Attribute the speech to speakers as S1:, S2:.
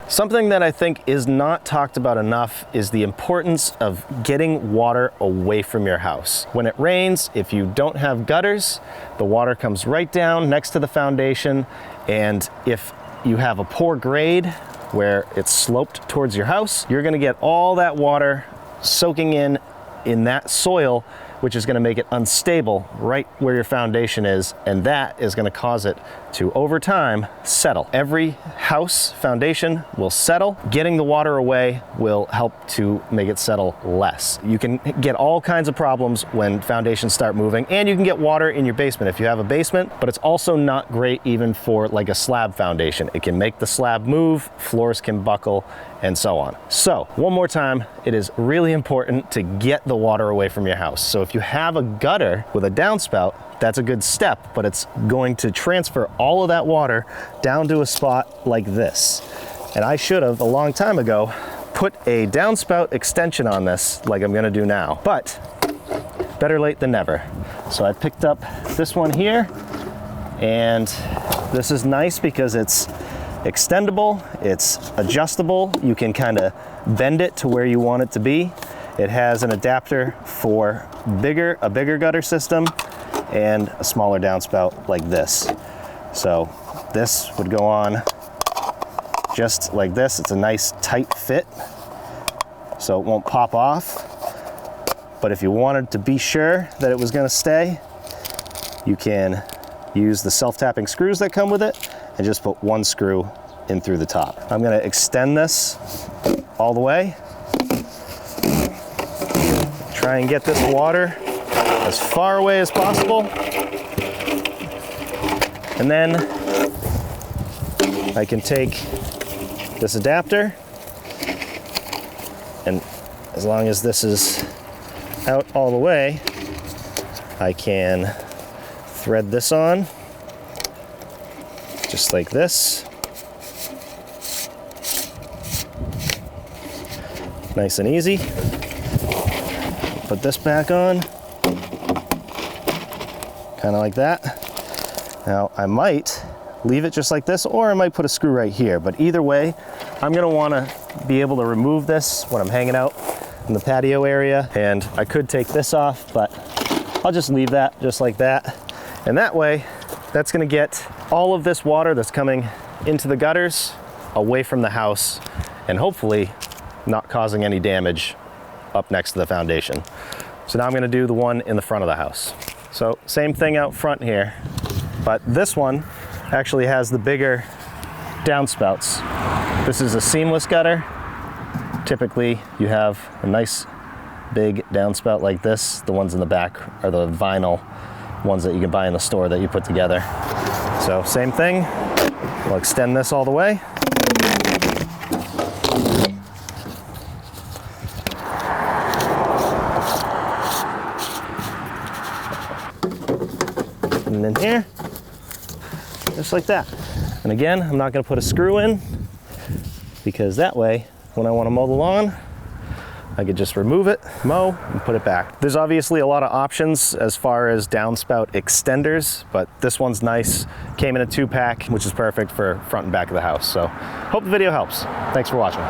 S1: Something that I think is not talked about enough is the importance of getting water away from your house. When it rains, if you don't have gutters, the water comes right down next to the foundation, and if you have a poor grade where it's sloped towards your house, you're gonna get all that water soaking in that soil, which is gonna make it unstable right where your foundation is, and that is gonna cause it to, over time, settle. Every house foundation will settle. Getting the water away will help to make it settle less. You can get all kinds of problems when foundations start moving, and you can get water in your basement if you have a basement, but it's also not great even for like a slab foundation. It can make the slab move, floors can buckle, and so on. So, one more time, it is really important to get the water away from your house. So if you have a gutter with a downspout, that's a good step, but it's going to transfer all of that water down to a spot like this. And I should have, a long time ago, put a downspout extension on this like I'm gonna do now, but better late than never. So I picked up this one here, and this is nice because it's extendable, it's adjustable, you can kind of bend it to where you want it to be. It has an adapter for a bigger gutter system and a smaller downspout like this. So this would go on just like this. It's a nice tight fit, so it won't pop off. But if you wanted to be sure that it was going to stay, you can use the self-tapping screws that come with it and just put one screw in through the top. I'm going to extend this all the way. Try and get this water as far away as possible. And then I can take this adapter, and as long as this is out all the way, I can thread this on just like this. Nice and easy. Put this back on, kind of like that. Now I might leave it just like this, or I might put a screw right here, but either way, I'm gonna wanna be able to remove this when I'm hanging out in the patio area, and I could take this off, but I'll just leave that just like that. And that way, that's gonna get all of this water that's coming into the gutters away from the house, and hopefully not causing any damage up next to the foundation. So now I'm gonna do the one in the front of the house. So same thing out front here, but this one actually has the bigger downspouts. This is a seamless gutter. Typically you have a nice big downspout like this. The ones in the back are the vinyl ones that you can buy in the store that you put together. So same thing, we'll extend this all the way. And in here, just like that. And again, I'm not gonna put a screw in, because that way, when I wanna mow the lawn, I could just remove it, mow, and put it back. There's obviously a lot of options as far as downspout extenders, but this one's nice. Came in a 2-pack, which is perfect for front and back of the house. So, hope the video helps. Thanks for watching.